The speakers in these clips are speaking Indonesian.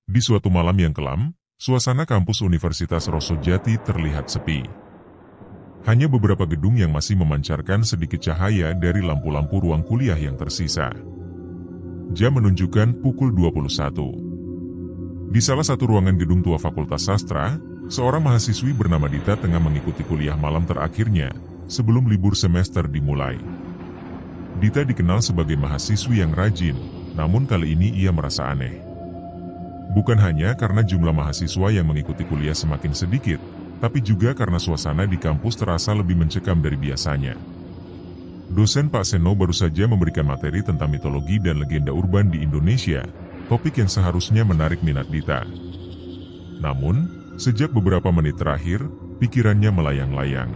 Di suatu malam yang kelam, suasana kampus Universitas Rosojati terlihat sepi. Hanya beberapa gedung yang masih memancarkan sedikit cahaya dari lampu-lampu ruang kuliah yang tersisa. Jam menunjukkan pukul 21. Di salah satu ruangan gedung tua Fakultas Sastra, seorang mahasiswi bernama Dita tengah mengikuti kuliah malam terakhirnya sebelum libur semester dimulai. Dita dikenal sebagai mahasiswi yang rajin, namun kali ini ia merasa aneh. Bukan hanya karena jumlah mahasiswa yang mengikuti kuliah semakin sedikit, tapi juga karena suasana di kampus terasa lebih mencekam dari biasanya. Dosen Pak Seno baru saja memberikan materi tentang mitologi dan legenda urban di Indonesia, topik yang seharusnya menarik minat Dita. Namun, sejak beberapa menit terakhir, pikirannya melayang-layang.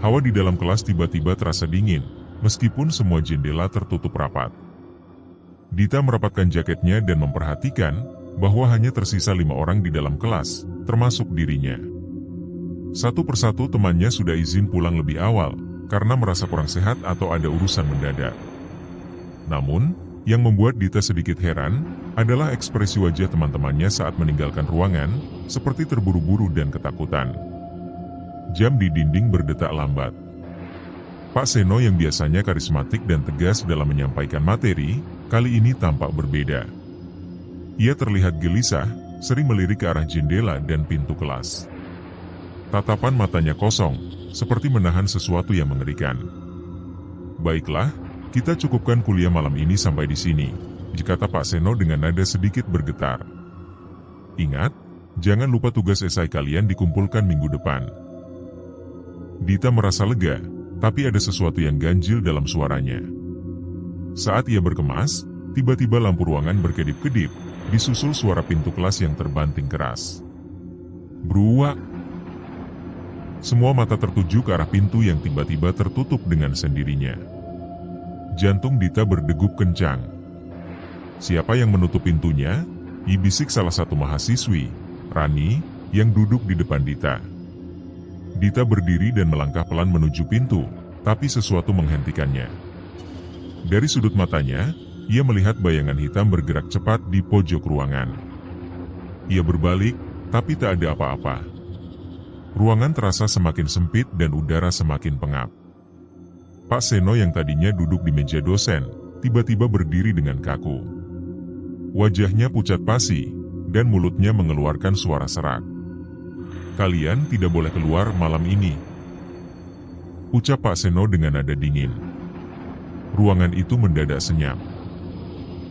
Hawa di dalam kelas tiba-tiba terasa dingin, meskipun semua jendela tertutup rapat. Dita merapatkan jaketnya dan memperhatikan bahwa hanya tersisa 5 orang di dalam kelas, termasuk dirinya. Satu persatu temannya sudah izin pulang lebih awal, karena merasa kurang sehat atau ada urusan mendadak. Namun, yang membuat Dita sedikit heran, adalah ekspresi wajah teman-temannya saat meninggalkan ruangan, seperti terburu-buru dan ketakutan. Jam di dinding berdetak lambat. Pak Seno yang biasanya karismatik dan tegas dalam menyampaikan materi, kali ini tampak berbeda. Ia terlihat gelisah, sering melirik ke arah jendela dan pintu kelas. Tatapan matanya kosong, seperti menahan sesuatu yang mengerikan. "Baiklah, kita cukupkan kuliah malam ini sampai di sini," kata Pak Seno dengan nada sedikit bergetar. "Ingat, jangan lupa tugas esai kalian dikumpulkan minggu depan." Dita merasa lega, tapi ada sesuatu yang ganjil dalam suaranya. Saat ia berkemas, tiba-tiba lampu ruangan berkedip-kedip, disusul suara pintu kelas yang terbanting keras. Bruak! Semua mata tertuju ke arah pintu yang tiba-tiba tertutup dengan sendirinya. Jantung Dita berdegup kencang. "Siapa yang menutup pintunya?" Bisik salah satu mahasiswi, Rani, yang duduk di depan Dita. Dita berdiri dan melangkah pelan menuju pintu, tapi sesuatu menghentikannya. Dari sudut matanya, ia melihat bayangan hitam bergerak cepat di pojok ruangan. Ia berbalik, tapi tak ada apa-apa. Ruangan terasa semakin sempit dan udara semakin pengap. Pak Seno yang tadinya duduk di meja dosen, tiba-tiba berdiri dengan kaku. Wajahnya pucat pasi, dan mulutnya mengeluarkan suara serak. "Kalian tidak boleh keluar malam ini," ucap Pak Seno dengan nada dingin. Ruangan itu mendadak senyap.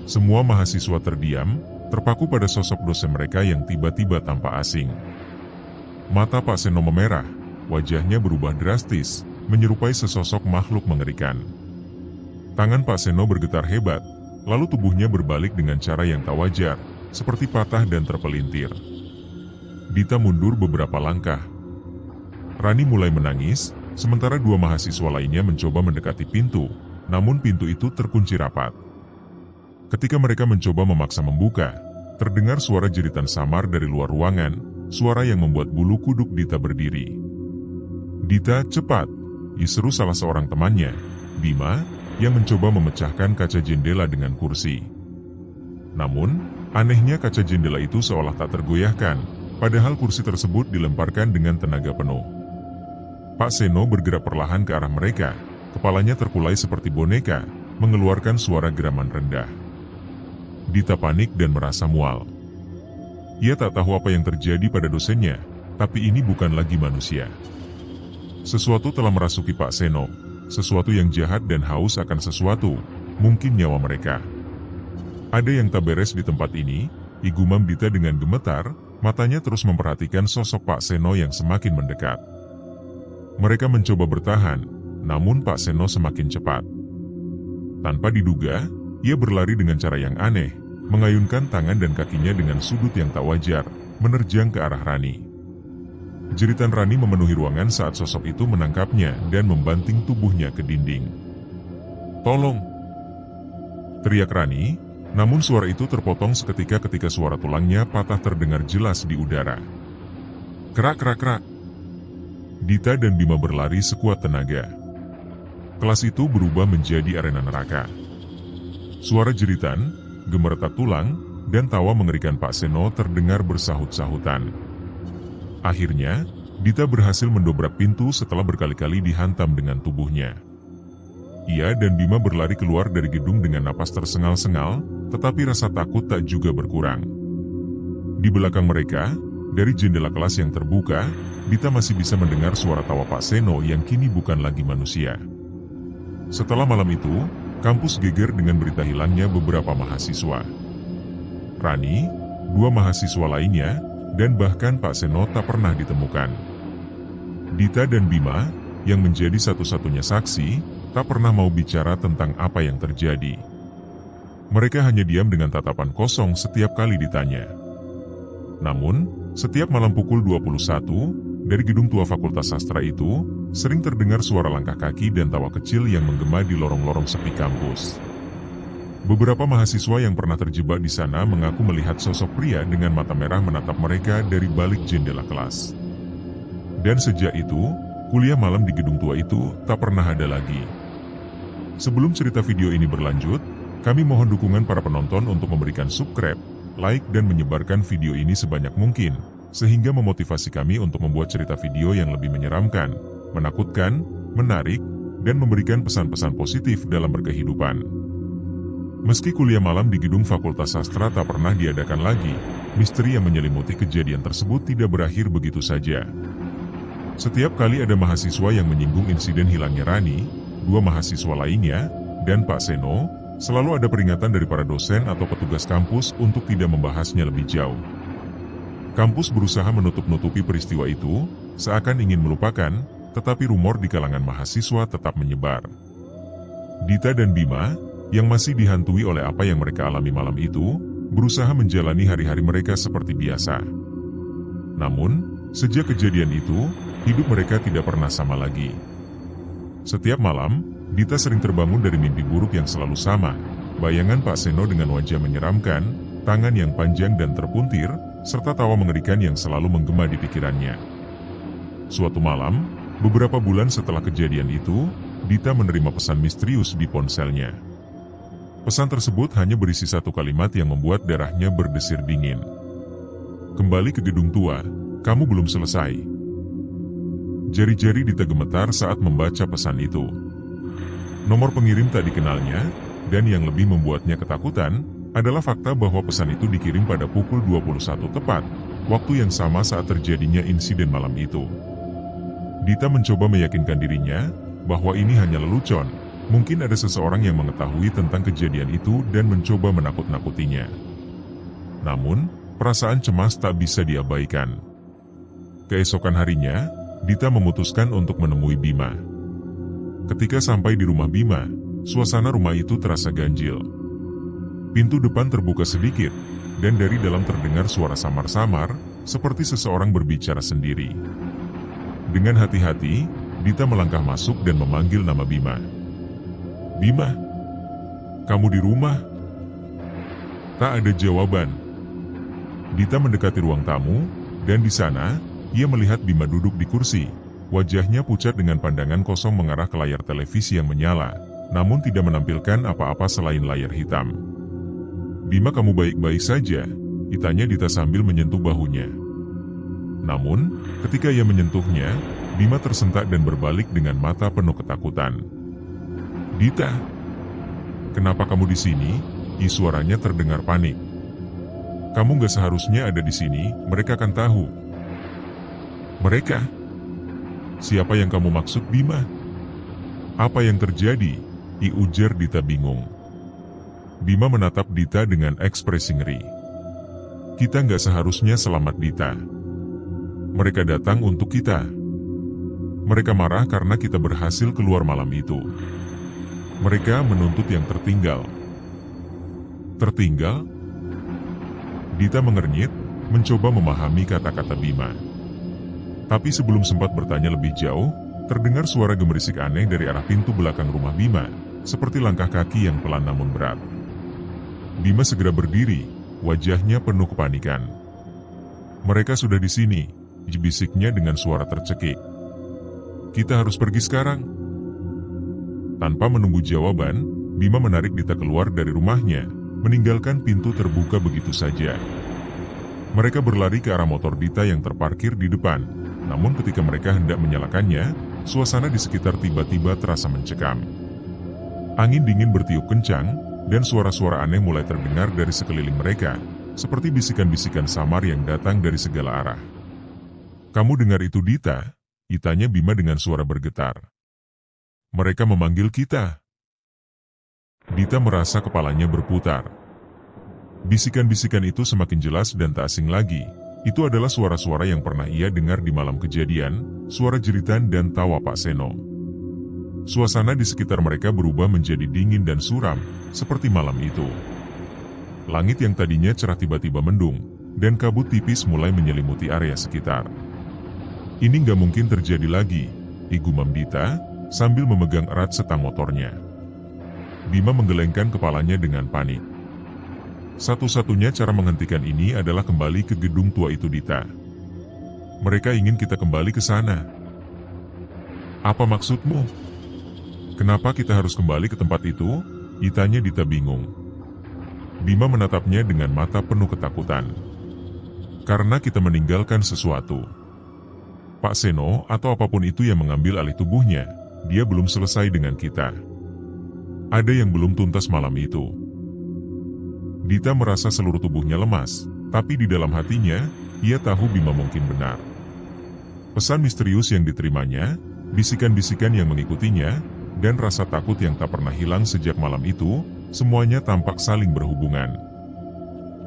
Semua mahasiswa terdiam, terpaku pada sosok dosen mereka yang tiba-tiba tampak asing. Mata Pak Seno memerah, wajahnya berubah drastis, menyerupai sesosok makhluk mengerikan. Tangan Pak Seno bergetar hebat, lalu tubuhnya berbalik dengan cara yang tak wajar, seperti patah dan terpelintir. Dita mundur beberapa langkah. Rani mulai menangis, sementara 2 mahasiswa lainnya mencoba mendekati pintu, namun pintu itu terkunci rapat. Ketika mereka mencoba memaksa membuka, terdengar suara jeritan samar dari luar ruangan, suara yang membuat bulu kuduk Dita berdiri. "Dita, cepat!" diseru salah seorang temannya, Bima, yang mencoba memecahkan kaca jendela dengan kursi. Namun, anehnya kaca jendela itu seolah tak tergoyahkan, padahal kursi tersebut dilemparkan dengan tenaga penuh. Pak Seno bergerak perlahan ke arah mereka, kepalanya terkulai seperti boneka, mengeluarkan suara geraman rendah. Dita panik dan merasa mual. Ia tak tahu apa yang terjadi pada dosennya, tapi ini bukan lagi manusia. Sesuatu telah merasuki Pak Seno, sesuatu yang jahat dan haus akan sesuatu, mungkin nyawa mereka. "Ada yang tak beres di tempat ini," gumam Dita dengan gemetar, matanya terus memperhatikan sosok Pak Seno yang semakin mendekat. Mereka mencoba bertahan, namun Pak Seno semakin cepat. Tanpa diduga, ia berlari dengan cara yang aneh, mengayunkan tangan dan kakinya dengan sudut yang tak wajar, menerjang ke arah Rani. Jeritan Rani memenuhi ruangan saat sosok itu menangkapnya dan membanting tubuhnya ke dinding. "Tolong!" teriak Rani, namun suara itu terpotong seketika ketika suara tulangnya patah terdengar jelas di udara. Kerak, kerak, kerak. Dita dan Bima berlari sekuat tenaga. Kelas itu berubah menjadi arena neraka. Suara jeritan, gemeretak tulang, dan tawa mengerikan Pak Seno terdengar bersahut-sahutan. Akhirnya, Dita berhasil mendobrak pintu setelah berkali-kali dihantam dengan tubuhnya. Ia dan Bima berlari keluar dari gedung dengan napas tersengal-sengal, tetapi rasa takut tak juga berkurang. Di belakang mereka, dari jendela kelas yang terbuka, Dita masih bisa mendengar suara tawa Pak Seno yang kini bukan lagi manusia. Setelah malam itu, kampus geger dengan berita hilangnya beberapa mahasiswa. Rani, 2 mahasiswa lainnya, dan bahkan Pak Seno tak pernah ditemukan. Dita dan Bima, yang menjadi satu-satunya saksi, tak pernah mau bicara tentang apa yang terjadi. Mereka hanya diam dengan tatapan kosong setiap kali ditanya. Namun, setiap malam pukul 21, dari gedung tua Fakultas Sastra itu, sering terdengar suara langkah kaki dan tawa kecil yang menggema di lorong-lorong sepi kampus. Beberapa mahasiswa yang pernah terjebak di sana mengaku melihat sosok pria dengan mata merah menatap mereka dari balik jendela kelas. Dan sejak itu, kuliah malam di gedung tua itu tak pernah ada lagi. Sebelum cerita video ini berlanjut, kami mohon dukungan para penonton untuk memberikan subscribe, like dan menyebarkan video ini sebanyak mungkin, sehingga memotivasi kami untuk membuat cerita video yang lebih menyeramkan, menakutkan, menarik, dan memberikan pesan-pesan positif dalam berkehidupan. Meski kuliah malam di gedung Fakultas Sastra tak pernah diadakan lagi, misteri yang menyelimuti kejadian tersebut tidak berakhir begitu saja. Setiap kali ada mahasiswa yang menyinggung insiden hilangnya Rani, 2 mahasiswa lainnya, dan Pak Seno, selalu ada peringatan dari para dosen atau petugas kampus untuk tidak membahasnya lebih jauh. Kampus berusaha menutup-nutupi peristiwa itu, seakan ingin melupakan, tetapi rumor di kalangan mahasiswa tetap menyebar. Dita dan Bima, yang masih dihantui oleh apa yang mereka alami malam itu, berusaha menjalani hari-hari mereka seperti biasa. Namun, sejak kejadian itu, hidup mereka tidak pernah sama lagi. Setiap malam, Dita sering terbangun dari mimpi buruk yang selalu sama, bayangan Pak Seno dengan wajah menyeramkan, tangan yang panjang dan terpuntir, serta tawa mengerikan yang selalu menggema di pikirannya. Suatu malam, beberapa bulan setelah kejadian itu, Dita menerima pesan misterius di ponselnya. Pesan tersebut hanya berisi satu kalimat yang membuat darahnya berdesir dingin. "Kembali ke gedung tua, kamu belum selesai." Jari-jari Dita gemetar saat membaca pesan itu. Nomor pengirim tak dikenalnya, dan yang lebih membuatnya ketakutan, adalah fakta bahwa pesan itu dikirim pada pukul 21 tepat, waktu yang sama saat terjadinya insiden malam itu. Dita mencoba meyakinkan dirinya, bahwa ini hanya lelucon. Mungkin ada seseorang yang mengetahui tentang kejadian itu dan mencoba menakut-nakutinya. Namun, perasaan cemas tak bisa diabaikan. Keesokan harinya, Dita memutuskan untuk menemui Bima. Ketika sampai di rumah Bima, suasana rumah itu terasa ganjil. Pintu depan terbuka sedikit, dan dari dalam terdengar suara samar-samar, seperti seseorang berbicara sendiri. Dengan hati-hati, Dita melangkah masuk dan memanggil nama Bima. "Bima, kamu di rumah?" Tak ada jawaban. Dita mendekati ruang tamu, dan di sana, ia melihat Bima duduk di kursi. Wajahnya pucat dengan pandangan kosong mengarah ke layar televisi yang menyala, namun tidak menampilkan apa-apa selain layar hitam. "Bima, kamu baik-baik saja?" ditanya Dita sambil menyentuh bahunya. Namun, ketika ia menyentuhnya, Bima tersentak dan berbalik dengan mata penuh ketakutan. "Dita, kenapa kamu di sini?" Suaranya terdengar panik. "Kamu gak seharusnya ada di sini, mereka akan tahu." "Mereka? Siapa yang kamu maksud, Bima? Apa yang terjadi?" ujar Dita bingung. Bima menatap Dita dengan ekspresi ngeri. "Kita gak seharusnya selamat, Dita. Mereka datang untuk kita. Mereka marah karena kita berhasil keluar malam itu. Mereka menuntut yang tertinggal." "Tertinggal?" Dita mengernyit, mencoba memahami kata-kata Bima. Tapi sebelum sempat bertanya lebih jauh, terdengar suara gemerisik aneh dari arah pintu belakang rumah Bima, seperti langkah kaki yang pelan namun berat. Bima segera berdiri, wajahnya penuh kepanikan. "Mereka sudah di sini," bisiknya dengan suara tercekik. "Kita harus pergi sekarang." Tanpa menunggu jawaban, Bima menarik Dita keluar dari rumahnya, meninggalkan pintu terbuka begitu saja. Mereka berlari ke arah motor Dita yang terparkir di depan, namun ketika mereka hendak menyalakannya, suasana di sekitar tiba-tiba terasa mencekam. Angin dingin bertiup kencang, dan suara-suara aneh mulai terdengar dari sekeliling mereka, seperti bisikan-bisikan samar yang datang dari segala arah. "Kamu dengar itu, Dita?" tanya Bima dengan suara bergetar. "Mereka memanggil kita." Dita merasa kepalanya berputar. Bisikan-bisikan itu semakin jelas dan tak asing lagi. Itu adalah suara-suara yang pernah ia dengar di malam kejadian, suara jeritan dan tawa Pak Seno. Suasana di sekitar mereka berubah menjadi dingin dan suram, seperti malam itu. Langit yang tadinya cerah tiba-tiba mendung, dan kabut tipis mulai menyelimuti area sekitar. "Ini nggak mungkin terjadi lagi," gumam Dita, sambil memegang erat setang motornya. Bima menggelengkan kepalanya dengan panik. Satu-satunya cara menghentikan ini adalah kembali ke gedung tua itu, Dita. "Mereka ingin kita kembali ke sana." "Apa maksudmu? Kenapa kita harus kembali ke tempat itu?" tanya Dita bingung. Bima menatapnya dengan mata penuh ketakutan. "Karena kita meninggalkan sesuatu. Pak Seno atau apapun itu yang mengambil alih tubuhnya, dia belum selesai dengan kita. Ada yang belum tuntas malam itu." Dita merasa seluruh tubuhnya lemas, tapi di dalam hatinya, ia tahu Bima mungkin benar. Pesan misterius yang diterimanya, bisikan-bisikan yang mengikutinya, dan rasa takut yang tak pernah hilang sejak malam itu, semuanya tampak saling berhubungan.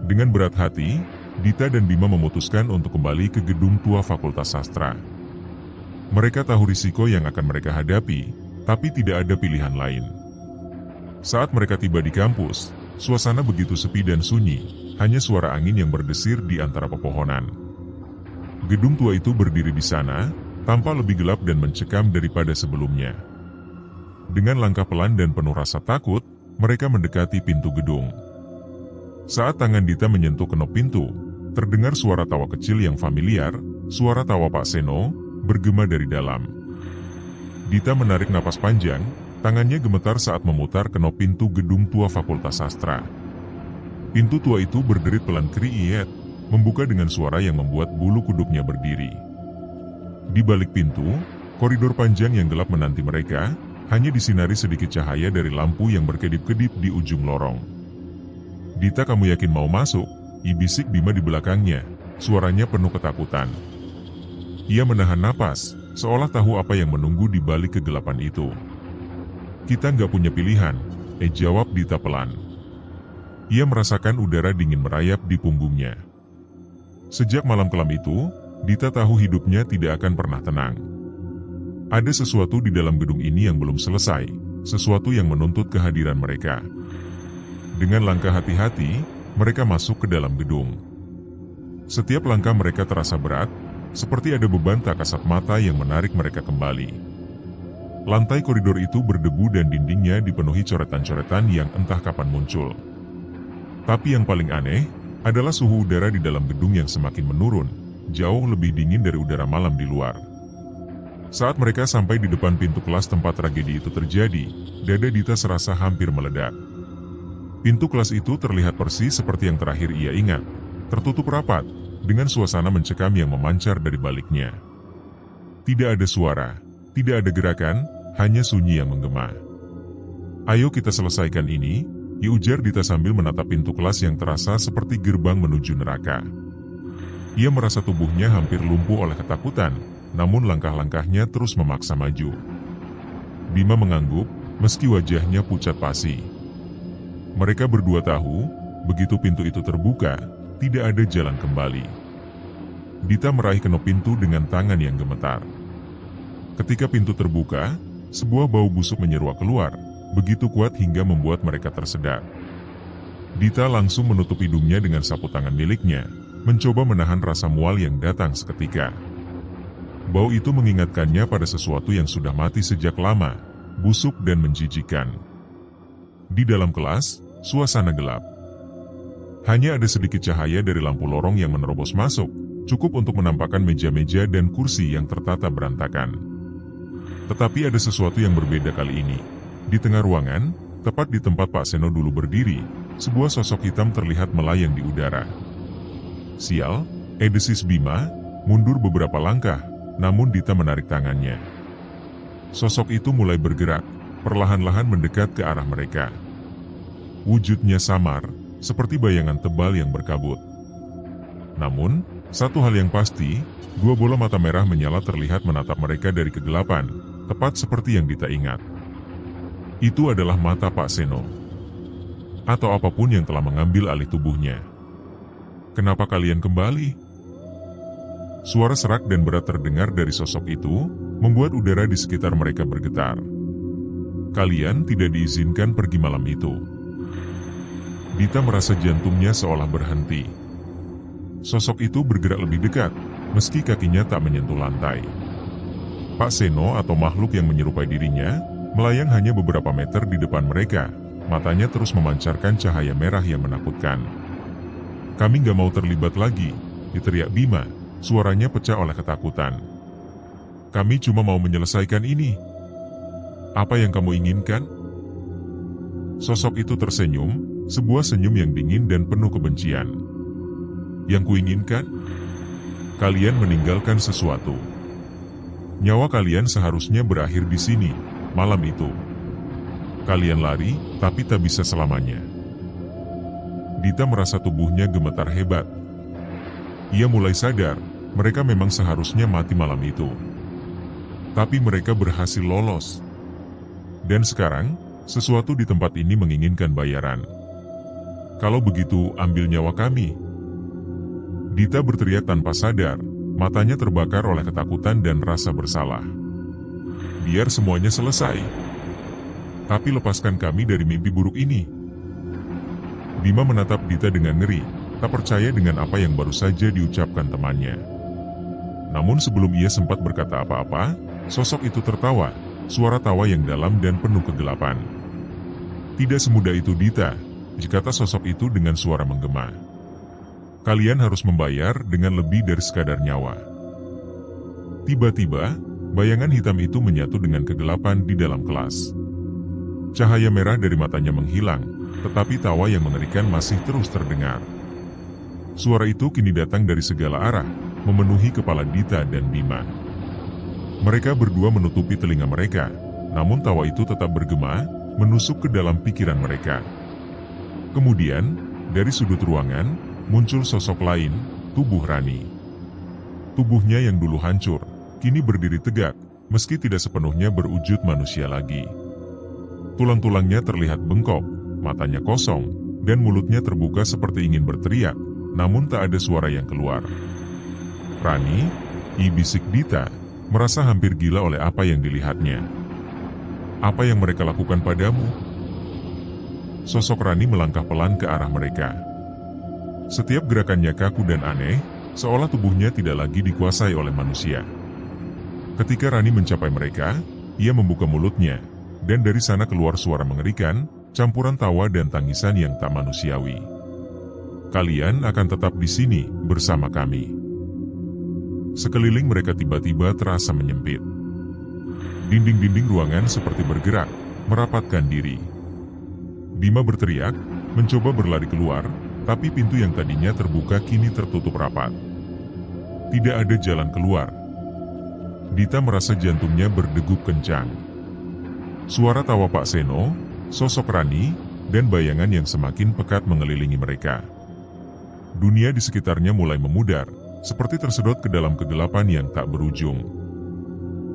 Dengan berat hati, Dita dan Bima memutuskan untuk kembali ke gedung tua Fakultas Sastra. Mereka tahu risiko yang akan mereka hadapi, tapi tidak ada pilihan lain. Saat mereka tiba di kampus, suasana begitu sepi dan sunyi, hanya suara angin yang berdesir di antara pepohonan. Gedung tua itu berdiri di sana, tampak lebih gelap dan mencekam daripada sebelumnya. Dengan langkah pelan dan penuh rasa takut, mereka mendekati pintu gedung. Saat tangan Dita menyentuh kenop pintu, terdengar suara tawa kecil yang familiar, suara tawa Pak Seno, bergema dari dalam. Dita menarik napas panjang, tangannya gemetar saat memutar kenop pintu gedung tua Fakultas Sastra. Pintu tua itu berderit pelan kriet, membuka dengan suara yang membuat bulu kuduknya berdiri. Di balik pintu, koridor panjang yang gelap menanti mereka, hanya disinari sedikit cahaya dari lampu yang berkedip-kedip di ujung lorong. "Dita, kamu yakin mau masuk?" bisik Bima di belakangnya, suaranya penuh ketakutan. Ia menahan napas, seolah tahu apa yang menunggu di balik kegelapan itu. "Kita nggak punya pilihan," jawab Dita pelan. Ia merasakan udara dingin merayap di punggungnya. Sejak malam kelam itu, Dita tahu hidupnya tidak akan pernah tenang. Ada sesuatu di dalam gedung ini yang belum selesai, sesuatu yang menuntut kehadiran mereka. Dengan langkah hati-hati, mereka masuk ke dalam gedung. Setiap langkah mereka terasa berat, seperti ada beban tak kasat mata yang menarik mereka kembali. Lantai koridor itu berdebu dan dindingnya dipenuhi coretan-coretan yang entah kapan muncul. Tapi yang paling aneh, adalah suhu udara di dalam gedung yang semakin menurun, jauh lebih dingin dari udara malam di luar. Saat mereka sampai di depan pintu kelas tempat tragedi itu terjadi, dada Dita serasa hampir meledak. Pintu kelas itu terlihat persis seperti yang terakhir ia ingat, tertutup rapat, dengan suasana mencekam yang memancar dari baliknya. Tidak ada suara, tidak ada gerakan, hanya sunyi yang menggema. "Ayo kita selesaikan ini," ujar Dita sambil menatap pintu kelas yang terasa seperti gerbang menuju neraka. Ia merasa tubuhnya hampir lumpuh oleh ketakutan, namun langkah-langkahnya terus memaksa maju. Bima mengangguk, meski wajahnya pucat pasi. Mereka berdua tahu, begitu pintu itu terbuka, tidak ada jalan kembali. Dita meraih kenop pintu dengan tangan yang gemetar. Ketika pintu terbuka, sebuah bau busuk menyeruak keluar, begitu kuat hingga membuat mereka tersedak. Dita langsung menutup hidungnya dengan sapu tangan miliknya, mencoba menahan rasa mual yang datang seketika. Bau itu mengingatkannya pada sesuatu yang sudah mati sejak lama, busuk dan menjijikkan. Di dalam kelas, suasana gelap. Hanya ada sedikit cahaya dari lampu lorong yang menerobos masuk, cukup untuk menampakkan meja-meja dan kursi yang tertata berantakan. Tetapi ada sesuatu yang berbeda kali ini. Di tengah ruangan, tepat di tempat Pak Seno dulu berdiri, sebuah sosok hitam terlihat melayang di udara. Sial, desis Bima, mundur beberapa langkah, namun Dita menarik tangannya. Sosok itu mulai bergerak, perlahan-lahan mendekat ke arah mereka. Wujudnya samar, seperti bayangan tebal yang berkabut. Namun, satu hal yang pasti, dua bola mata merah menyala terlihat menatap mereka dari kegelapan, tepat seperti yang Dita ingat. Itu adalah mata Pak Seno. Atau apapun yang telah mengambil alih tubuhnya. Kenapa kalian kembali? Suara serak dan berat terdengar dari sosok itu, membuat udara di sekitar mereka bergetar. Kalian tidak diizinkan pergi malam itu. Dita merasa jantungnya seolah berhenti. Sosok itu bergerak lebih dekat, meski kakinya tak menyentuh lantai. Pak Seno atau makhluk yang menyerupai dirinya, melayang hanya beberapa meter di depan mereka, matanya terus memancarkan cahaya merah yang menakutkan. Kami gak mau terlibat lagi, diteriak Bima, suaranya pecah oleh ketakutan. Kami cuma mau menyelesaikan ini. Apa yang kamu inginkan? Sosok itu tersenyum, sebuah senyum yang dingin dan penuh kebencian. Yang kuinginkan? Kalian meninggalkan sesuatu. Nyawa kalian seharusnya berakhir di sini, malam itu. Kalian lari, tapi tak bisa selamanya. Dita merasa tubuhnya gemetar hebat. Ia mulai sadar, mereka memang seharusnya mati malam itu. Tapi mereka berhasil lolos. Dan sekarang, sesuatu di tempat ini menginginkan bayaran. Kalau begitu, ambil nyawa kami. Dita berteriak tanpa sadar. Matanya terbakar oleh ketakutan dan rasa bersalah. Biar semuanya selesai. Tapi lepaskan kami dari mimpi buruk ini. Bima menatap Dita dengan ngeri, tak percaya dengan apa yang baru saja diucapkan temannya. Namun sebelum ia sempat berkata apa-apa, sosok itu tertawa, suara tawa yang dalam dan penuh kegelapan. Tidak semudah itu Dita, berkata sosok itu dengan suara menggema. Kalian harus membayar dengan lebih dari sekadar nyawa. Tiba-tiba, bayangan hitam itu menyatu dengan kegelapan di dalam kelas. Cahaya merah dari matanya menghilang, tetapi tawa yang mengerikan masih terus terdengar. Suara itu kini datang dari segala arah, memenuhi kepala Dita dan Bima. Mereka berdua menutupi telinga mereka, namun tawa itu tetap bergema, menusuk ke dalam pikiran mereka. Kemudian, dari sudut ruangan, muncul sosok lain, tubuh Rani. Tubuhnya yang dulu hancur, kini berdiri tegak, meski tidak sepenuhnya berwujud manusia lagi. Tulang-tulangnya terlihat bengkok, matanya kosong, dan mulutnya terbuka seperti ingin berteriak, namun tak ada suara yang keluar. Rani, bisik Dita, merasa hampir gila oleh apa yang dilihatnya. Apa yang mereka lakukan padamu? Sosok Rani melangkah pelan ke arah mereka. Setiap gerakannya kaku dan aneh, seolah tubuhnya tidak lagi dikuasai oleh manusia. Ketika Rani mencapai mereka, ia membuka mulutnya, dan dari sana keluar suara mengerikan, campuran tawa dan tangisan yang tak manusiawi. Kalian akan tetap di sini, bersama kami. Sekeliling mereka tiba-tiba terasa menyempit. Dinding-dinding ruangan seperti bergerak, merapatkan diri. Bima berteriak, mencoba berlari keluar, tapi pintu yang tadinya terbuka kini tertutup rapat. Tidak ada jalan keluar. Dita merasa jantungnya berdegup kencang. Suara tawa Pak Seno, sosok Rani, dan bayangan yang semakin pekat mengelilingi mereka. Dunia di sekitarnya mulai memudar, seperti tersedot ke dalam kegelapan yang tak berujung.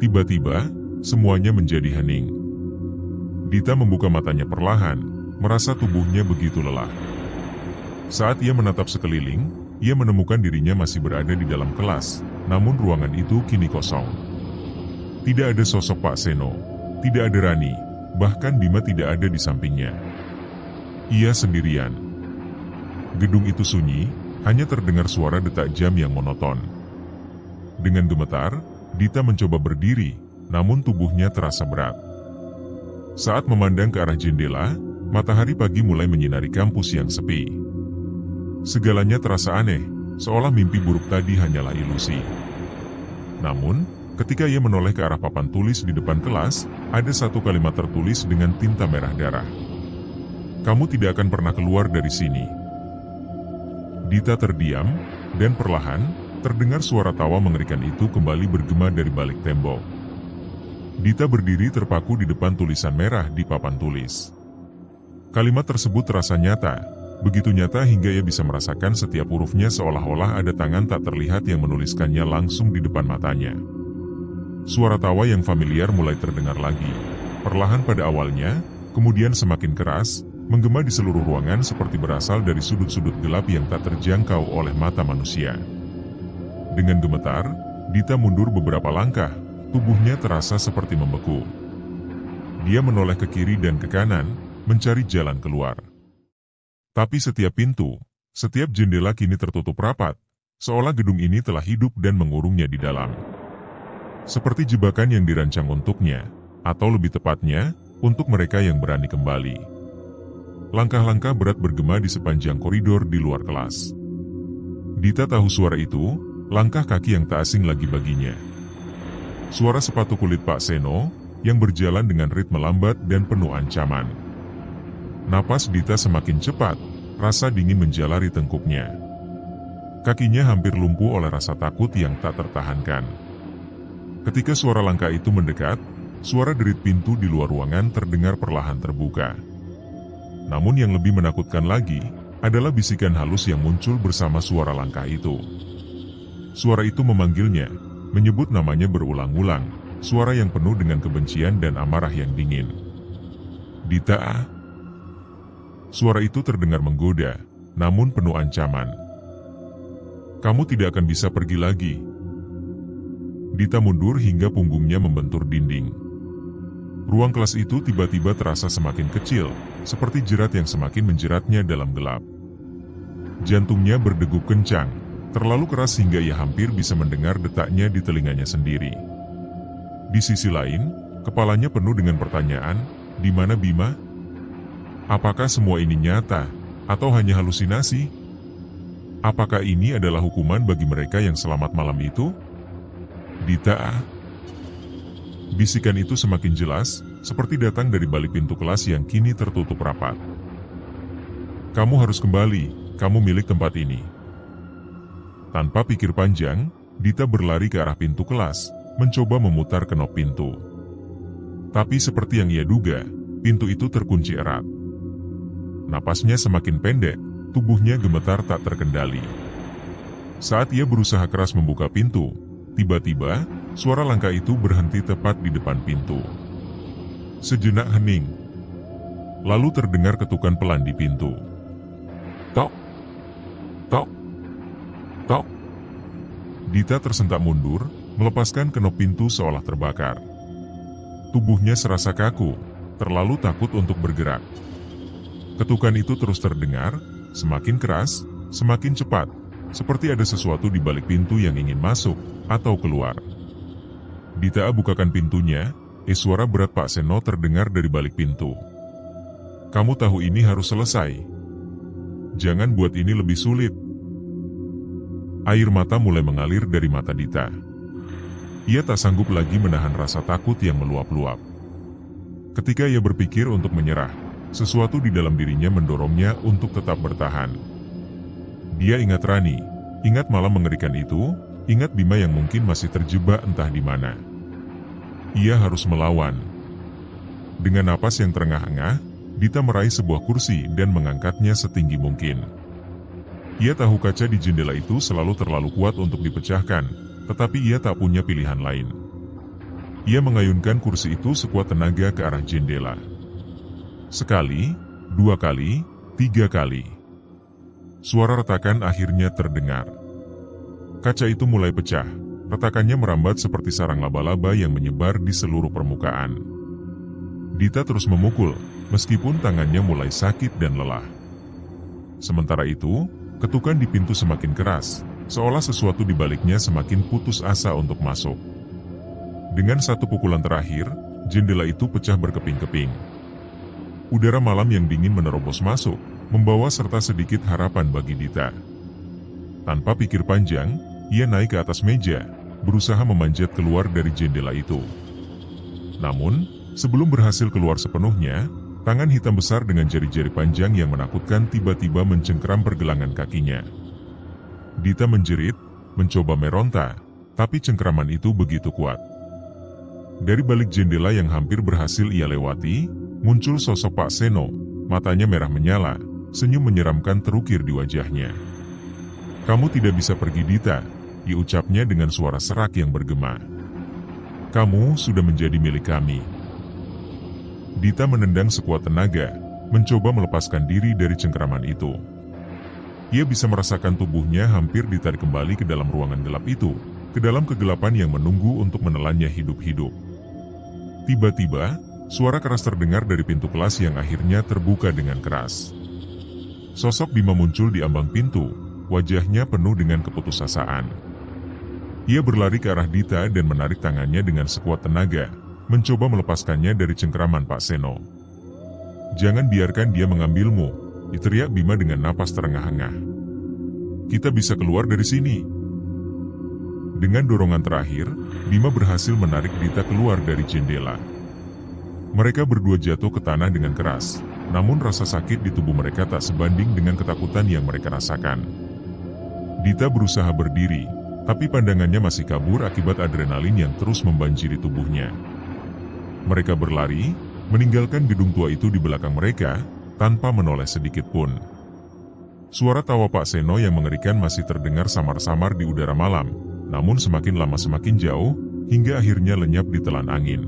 Tiba-tiba, semuanya menjadi hening. Dita membuka matanya perlahan, merasa tubuhnya begitu lelah. Saat ia menatap sekeliling, ia menemukan dirinya masih berada di dalam kelas, namun ruangan itu kini kosong. Tidak ada sosok Pak Seno, tidak ada Rani, bahkan Bima tidak ada di sampingnya. Ia sendirian. Gedung itu sunyi, hanya terdengar suara detak jam yang monoton. Dengan gemetar, Dita mencoba berdiri, namun tubuhnya terasa berat. Saat memandang ke arah jendela, matahari pagi mulai menyinari kampus yang sepi. Segalanya terasa aneh, seolah mimpi buruk tadi hanyalah ilusi. Namun, ketika ia menoleh ke arah papan tulis di depan kelas, ada satu kalimat tertulis dengan tinta merah darah. Kamu tidak akan pernah keluar dari sini. Dita terdiam, dan perlahan, terdengar suara tawa mengerikan itu kembali bergema dari balik tembok. Dita berdiri terpaku di depan tulisan merah di papan tulis. Kalimat tersebut terasa nyata, begitu nyata hingga ia bisa merasakan setiap hurufnya seolah-olah ada tangan tak terlihat yang menuliskannya langsung di depan matanya. Suara tawa yang familiar mulai terdengar lagi, perlahan pada awalnya, kemudian semakin keras, menggema di seluruh ruangan seperti berasal dari sudut-sudut gelap yang tak terjangkau oleh mata manusia. Dengan gemetar, Dita mundur beberapa langkah, tubuhnya terasa seperti membeku. Dia menoleh ke kiri dan ke kanan, mencari jalan keluar. Tapi setiap pintu, setiap jendela kini tertutup rapat, seolah gedung ini telah hidup dan mengurungnya di dalam. Seperti jebakan yang dirancang untuknya, atau lebih tepatnya, untuk mereka yang berani kembali. Langkah-langkah berat bergema di sepanjang koridor di luar kelas. Dita tahu suara itu, langkah kaki yang tak asing lagi baginya. Suara sepatu kulit Pak Seno, yang berjalan dengan ritme lambat dan penuh ancaman. Napas Dita semakin cepat, rasa dingin menjalari tengkuknya. Kakinya hampir lumpuh oleh rasa takut yang tak tertahankan. Ketika suara langkah itu mendekat, suara derit pintu di luar ruangan terdengar perlahan terbuka. Namun yang lebih menakutkan lagi, adalah bisikan halus yang muncul bersama suara langkah itu. Suara itu memanggilnya, menyebut namanya berulang-ulang, suara yang penuh dengan kebencian dan amarah yang dingin. Dita. Suara itu terdengar menggoda, namun penuh ancaman. Kamu tidak akan bisa pergi lagi. Dita mundur hingga punggungnya membentur dinding. Ruang kelas itu tiba-tiba terasa semakin kecil, seperti jerat yang semakin menjeratnya dalam gelap. Jantungnya berdegup kencang, terlalu keras hingga ia hampir bisa mendengar detaknya di telinganya sendiri. Di sisi lain, kepalanya penuh dengan pertanyaan, di mana Bima? Apakah semua ini nyata, atau hanya halusinasi? Apakah ini adalah hukuman bagi mereka yang selamat malam itu? Dita. Bisikan itu semakin jelas, seperti datang dari balik pintu kelas yang kini tertutup rapat. Kamu harus kembali, kamu milik tempat ini. Tanpa pikir panjang, Dita berlari ke arah pintu kelas, mencoba memutar kenop pintu. Tapi seperti yang ia duga, pintu itu terkunci erat. Napasnya semakin pendek, tubuhnya gemetar tak terkendali. Saat ia berusaha keras membuka pintu, tiba-tiba, suara langkah itu berhenti tepat di depan pintu. Sejenak hening. Lalu terdengar ketukan pelan di pintu. Tok. Tok. Tok. Dita tersentak mundur, melepaskan kenop pintu seolah terbakar. Tubuhnya serasa kaku, terlalu takut untuk bergerak. Ketukan itu terus terdengar, semakin keras, semakin cepat, seperti ada sesuatu di balik pintu yang ingin masuk atau keluar. Dita bukakan pintunya, suara berat Pak Seno terdengar dari balik pintu. Kamu tahu ini harus selesai. Jangan buat ini lebih sulit. Air mata mulai mengalir dari mata Dita. Ia tak sanggup lagi menahan rasa takut yang meluap-luap. Ketika ia berpikir untuk menyerah, sesuatu di dalam dirinya mendorongnya untuk tetap bertahan. Dia ingat Rani, ingat malam mengerikan itu, ingat Bima yang mungkin masih terjebak entah di mana. Ia harus melawan. Dengan napas yang terengah-engah, Dita meraih sebuah kursi dan mengangkatnya setinggi mungkin. Ia tahu kaca di jendela itu selalu terlalu kuat untuk dipecahkan, tetapi ia tak punya pilihan lain. Ia mengayunkan kursi itu sekuat tenaga ke arah jendela. Sekali, dua kali, tiga kali. Suara retakan akhirnya terdengar. Kaca itu mulai pecah. Retakannya merambat seperti sarang laba-laba yang menyebar di seluruh permukaan. Dita terus memukul, meskipun tangannya mulai sakit dan lelah. Sementara itu, ketukan di pintu semakin keras, seolah sesuatu di baliknya semakin putus asa untuk masuk. Dengan satu pukulan terakhir, jendela itu pecah berkeping-keping. Udara malam yang dingin menerobos masuk, membawa serta sedikit harapan bagi Dita. Tanpa pikir panjang, ia naik ke atas meja, berusaha memanjat keluar dari jendela itu. Namun, sebelum berhasil keluar sepenuhnya, Tangan hitam besar dengan jari-jari panjang yang menakutkan tiba-tiba mencengkeram pergelangan kakinya. Dita menjerit, mencoba meronta, tapi cengkeraman itu begitu kuat. Dari balik jendela yang hampir berhasil ia lewati, muncul sosok Pak Seno, matanya merah menyala, senyum menyeramkan terukir di wajahnya. "Kamu tidak bisa pergi, Dita," diucapnya dengan suara serak yang bergema. "Kamu sudah menjadi milik kami." Dita menendang sekuat tenaga, mencoba melepaskan diri dari cengkeraman itu. Ia bisa merasakan tubuhnya hampir ditarik kembali ke dalam ruangan gelap itu, ke dalam kegelapan yang menunggu untuk menelannya hidup-hidup. Tiba-tiba, suara keras terdengar dari pintu kelas yang akhirnya terbuka dengan keras. Sosok Bima muncul di ambang pintu, wajahnya penuh dengan keputusasaan. Ia berlari ke arah Dita dan menarik tangannya dengan sekuat tenaga, mencoba melepaskannya dari cengkeraman Pak Seno. "Jangan biarkan dia mengambilmu," teriak Bima dengan napas terengah-engah. "Kita bisa keluar dari sini." Dengan dorongan terakhir, Bima berhasil menarik Dita keluar dari jendela. Mereka berdua jatuh ke tanah dengan keras, namun rasa sakit di tubuh mereka tak sebanding dengan ketakutan yang mereka rasakan. Dita berusaha berdiri, tapi pandangannya masih kabur akibat adrenalin yang terus membanjiri tubuhnya. Mereka berlari, meninggalkan gedung tua itu di belakang mereka, tanpa menoleh sedikit pun. Suara tawa Pak Seno yang mengerikan masih terdengar samar-samar di udara malam, namun semakin lama semakin jauh, hingga akhirnya lenyap di telan angin.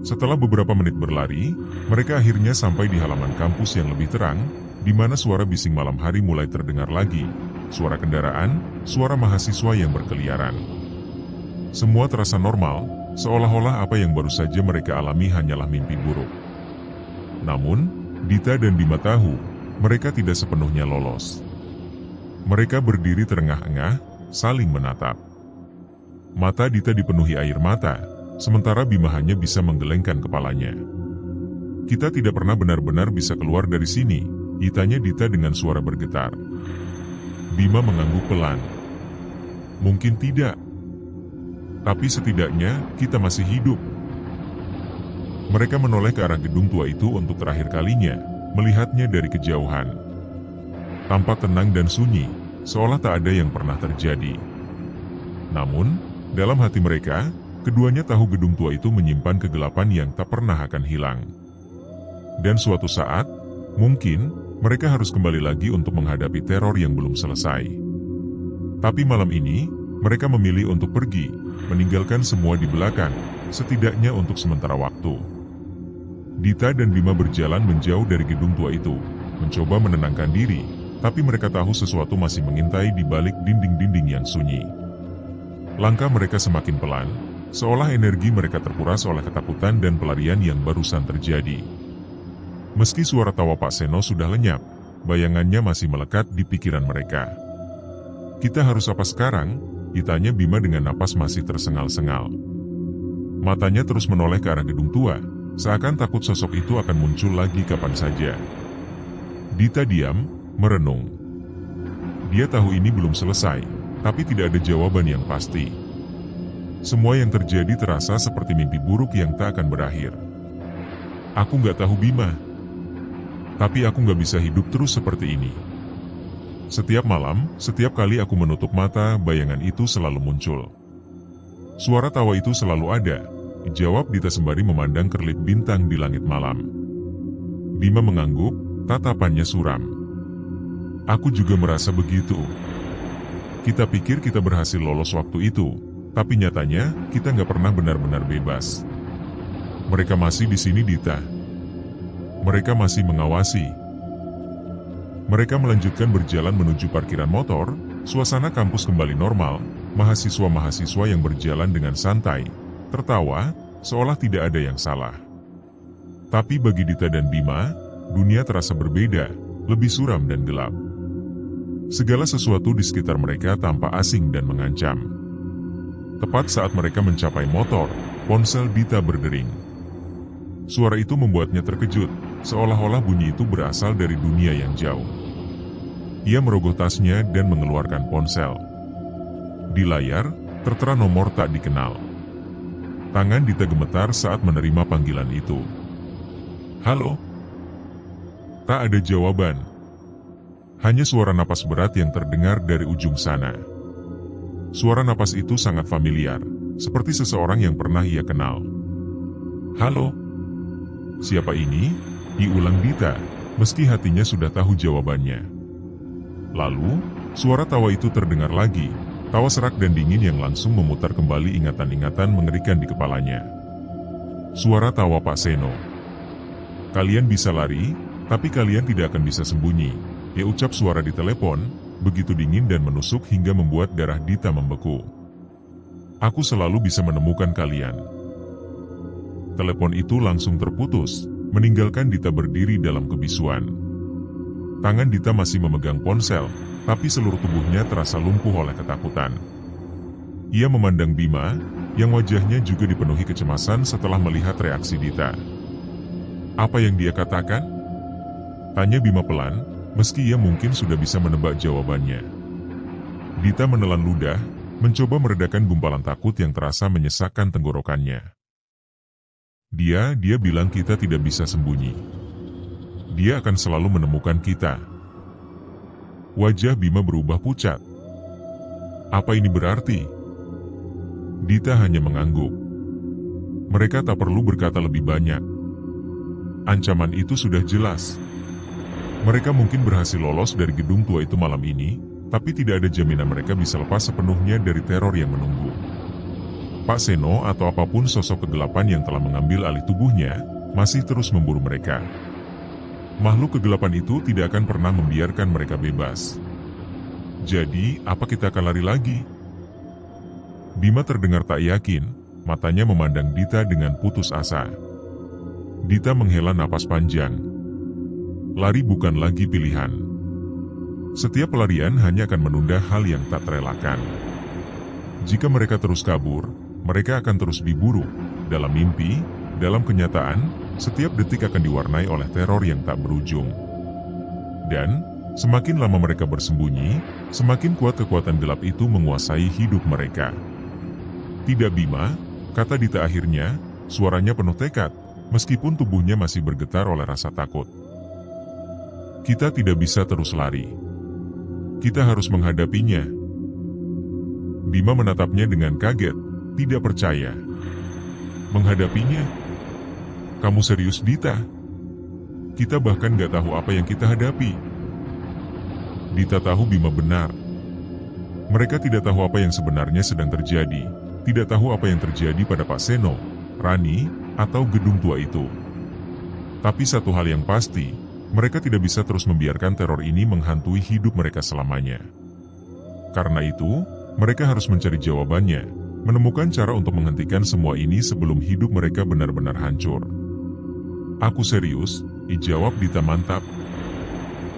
Setelah beberapa menit berlari, mereka akhirnya sampai di halaman kampus yang lebih terang, di mana suara bising malam hari mulai terdengar lagi, suara kendaraan, suara mahasiswa yang berkeliaran. Semua terasa normal, seolah-olah apa yang baru saja mereka alami hanyalah mimpi buruk. Namun, Dita dan Bima tahu, mereka tidak sepenuhnya lolos. Mereka berdiri terengah-engah, saling menatap. Mata Dita dipenuhi air mata, sementara Bima hanya bisa menggelengkan kepalanya. "Kita tidak pernah benar-benar bisa keluar dari sini," tanya Dita dengan suara bergetar. Bima mengangguk pelan. "Mungkin tidak. Tapi setidaknya, kita masih hidup." Mereka menoleh ke arah gedung tua itu untuk terakhir kalinya, melihatnya dari kejauhan. Tampak tenang dan sunyi, seolah tak ada yang pernah terjadi. Namun, dalam hati mereka, keduanya tahu gedung tua itu menyimpan kegelapan yang tak pernah akan hilang. Dan suatu saat, mungkin, mereka harus kembali lagi untuk menghadapi teror yang belum selesai. Tapi malam ini, mereka memilih untuk pergi, meninggalkan semua di belakang, setidaknya untuk sementara waktu. Dita dan Bima berjalan menjauh dari gedung tua itu, mencoba menenangkan diri, tapi mereka tahu sesuatu masih mengintai di balik dinding-dinding yang sunyi. Langkah mereka semakin pelan, seolah energi mereka terkuras oleh ketakutan dan pelarian yang barusan terjadi. Meski suara tawa Pak Seno sudah lenyap, bayangannya masih melekat di pikiran mereka. "Kita harus apa sekarang?" ditanya Bima dengan napas masih tersengal-sengal. Matanya terus menoleh ke arah gedung tua, seakan takut sosok itu akan muncul lagi kapan saja. Dita diam, merenung. Dia tahu ini belum selesai, tapi tidak ada jawaban yang pasti. Semua yang terjadi terasa seperti mimpi buruk yang tak akan berakhir. "Aku nggak tahu Bima. Tapi aku nggak bisa hidup terus seperti ini. Setiap malam, setiap kali aku menutup mata, bayangan itu selalu muncul." "Suara tawa itu selalu ada," jawab Dita sembari memandang kerlip bintang di langit malam. Bima mengangguk, tatapannya suram. "Aku juga merasa begitu. Kita pikir kita berhasil lolos waktu itu, tapi nyatanya kita nggak pernah benar-benar bebas. Mereka masih di sini, Dita. Mereka masih mengawasi." Mereka melanjutkan berjalan menuju parkiran motor. Suasana kampus kembali normal, mahasiswa-mahasiswa yang berjalan dengan santai, tertawa, seolah tidak ada yang salah. Tapi bagi Dita dan Bima, dunia terasa berbeda, lebih suram dan gelap. Segala sesuatu di sekitar mereka tampak asing dan mengancam. Tepat saat mereka mencapai motor, ponsel Dita berdering. Suara itu membuatnya terkejut, seolah-olah bunyi itu berasal dari dunia yang jauh. Ia merogoh tasnya dan mengeluarkan ponsel. Di layar, tertera nomor tak dikenal. Tangan Dita gemetar saat menerima panggilan itu. Halo? Tak ada jawaban. Hanya suara napas berat yang terdengar dari ujung sana. Suara napas itu sangat familiar, seperti seseorang yang pernah ia kenal. Halo? Siapa ini? Diulang Dita, meski hatinya sudah tahu jawabannya. Lalu, suara tawa itu terdengar lagi, tawa serak dan dingin yang langsung memutar kembali ingatan-ingatan mengerikan di kepalanya. Suara tawa Pak Seno. Kalian bisa lari, tapi kalian tidak akan bisa sembunyi. Ia ucap suara di telepon, begitu dingin dan menusuk hingga membuat darah Dita membeku. Aku selalu bisa menemukan kalian. Telepon itu langsung terputus, meninggalkan Dita berdiri dalam kebisuan. Tangan Dita masih memegang ponsel, tapi seluruh tubuhnya terasa lumpuh oleh ketakutan. Ia memandang Bima, yang wajahnya juga dipenuhi kecemasan setelah melihat reaksi Dita. Apa yang dia katakan? Tanya Bima pelan, meski ia mungkin sudah bisa menebak jawabannya. Dita menelan ludah, mencoba meredakan gumpalan takut yang terasa menyesakkan tenggorokannya. Dia bilang kita tidak bisa sembunyi. Dia akan selalu menemukan kita. Wajah Bima berubah pucat. Apa ini berarti? Dita hanya mengangguk. Mereka tak perlu berkata lebih banyak. Ancaman itu sudah jelas. Mereka mungkin berhasil lolos dari gedung tua itu malam ini, tapi tidak ada jaminan mereka bisa lepas sepenuhnya dari teror yang menunggu. Pak Seno atau apapun sosok kegelapan yang telah mengambil alih tubuhnya, masih terus memburu mereka. Makhluk kegelapan itu tidak akan pernah membiarkan mereka bebas. Jadi, apa kita akan lari lagi? Bima terdengar tak yakin, matanya memandang Dita dengan putus asa. Dita menghela napas panjang. Lari bukan lagi pilihan. Setiap pelarian hanya akan menunda hal yang tak terelakkan. Jika mereka terus kabur, mereka akan terus diburu. Dalam mimpi, dalam kenyataan, setiap detik akan diwarnai oleh teror yang tak berujung. Dan, semakin lama mereka bersembunyi, semakin kuat kekuatan gelap itu menguasai hidup mereka. Tidak Bima, kata Dita akhirnya, suaranya penuh tekad, meskipun tubuhnya masih bergetar oleh rasa takut. Kita tidak bisa terus lari. Kita harus menghadapinya. Bima menatapnya dengan kaget, tidak percaya. Menghadapinya? Kamu serius, Dita? Kita bahkan gak tahu apa yang kita hadapi. Dita tahu Bima benar. Mereka tidak tahu apa yang sebenarnya sedang terjadi, tidak tahu apa yang terjadi pada Pak Seno, Rani, atau gedung tua itu. Tapi satu hal yang pasti, mereka tidak bisa terus membiarkan teror ini menghantui hidup mereka selamanya. Karena itu, mereka harus mencari jawabannya, menemukan cara untuk menghentikan semua ini sebelum hidup mereka benar-benar hancur. Aku serius, dijawab Dita mantap.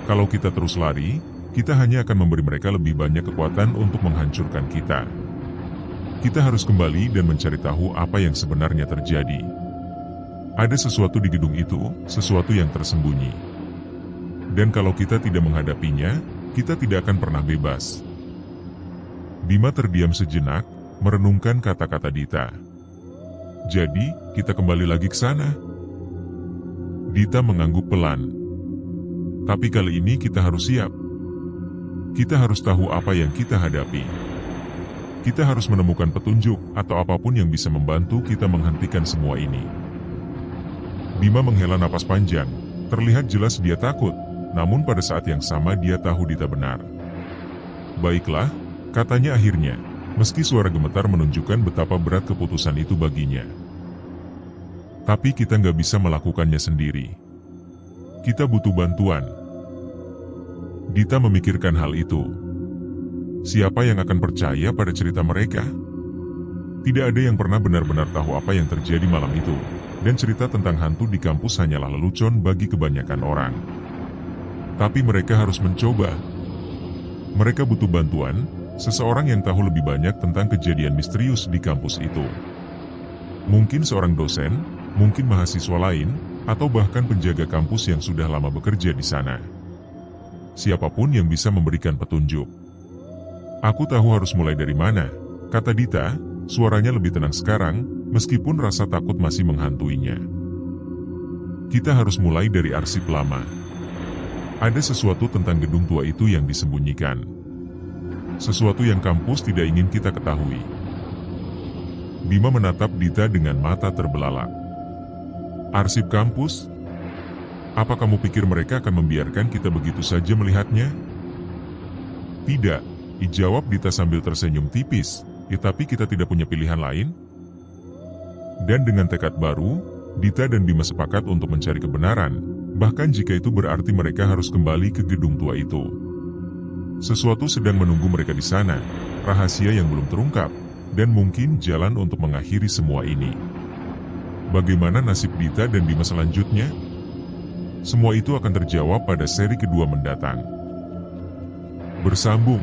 Kalau kita terus lari, kita hanya akan memberi mereka lebih banyak kekuatan untuk menghancurkan kita. Kita harus kembali dan mencari tahu apa yang sebenarnya terjadi. Ada sesuatu di gedung itu, sesuatu yang tersembunyi. Dan kalau kita tidak menghadapinya, kita tidak akan pernah bebas. Bima terdiam sejenak, merenungkan kata-kata Dita. Jadi, kita kembali lagi ke sana. Dita mengangguk pelan. Tapi kali ini kita harus siap. Kita harus tahu apa yang kita hadapi. Kita harus menemukan petunjuk atau apapun yang bisa membantu kita menghentikan semua ini. Bima menghela napas panjang. Terlihat jelas dia takut, namun pada saat yang sama dia tahu Dita benar. Baiklah, katanya akhirnya, meski suara gemetar menunjukkan betapa berat keputusan itu baginya. Tapi kita nggak bisa melakukannya sendiri. Kita butuh bantuan. Dita memikirkan hal itu. Siapa yang akan percaya pada cerita mereka? Tidak ada yang pernah benar-benar tahu apa yang terjadi malam itu, dan cerita tentang hantu di kampus hanyalah lelucon bagi kebanyakan orang. Tapi mereka harus mencoba. Mereka butuh bantuan, seseorang yang tahu lebih banyak tentang kejadian misterius di kampus itu. Mungkin seorang dosen, mungkin mahasiswa lain, atau bahkan penjaga kampus yang sudah lama bekerja di sana. Siapapun yang bisa memberikan petunjuk. Aku tahu harus mulai dari mana, kata Dita, suaranya lebih tenang sekarang, meskipun rasa takut masih menghantuinya. Kita harus mulai dari arsip lama. Ada sesuatu tentang gedung tua itu yang disembunyikan. Sesuatu yang kampus tidak ingin kita ketahui. Bima menatap Dita dengan mata terbelalak. Arsip kampus? Apa kamu pikir mereka akan membiarkan kita begitu saja melihatnya? Tidak, jawab Dita sambil tersenyum tipis. Tapi kita tidak punya pilihan lain. Dan dengan tekad baru, Dita dan Bima sepakat untuk mencari kebenaran, bahkan jika itu berarti mereka harus kembali ke gedung tua itu. Sesuatu sedang menunggu mereka di sana, rahasia yang belum terungkap, dan mungkin jalan untuk mengakhiri semua ini. Bagaimana nasib Dita dan Bima selanjutnya? Semua itu akan terjawab pada seri kedua mendatang. Bersambung.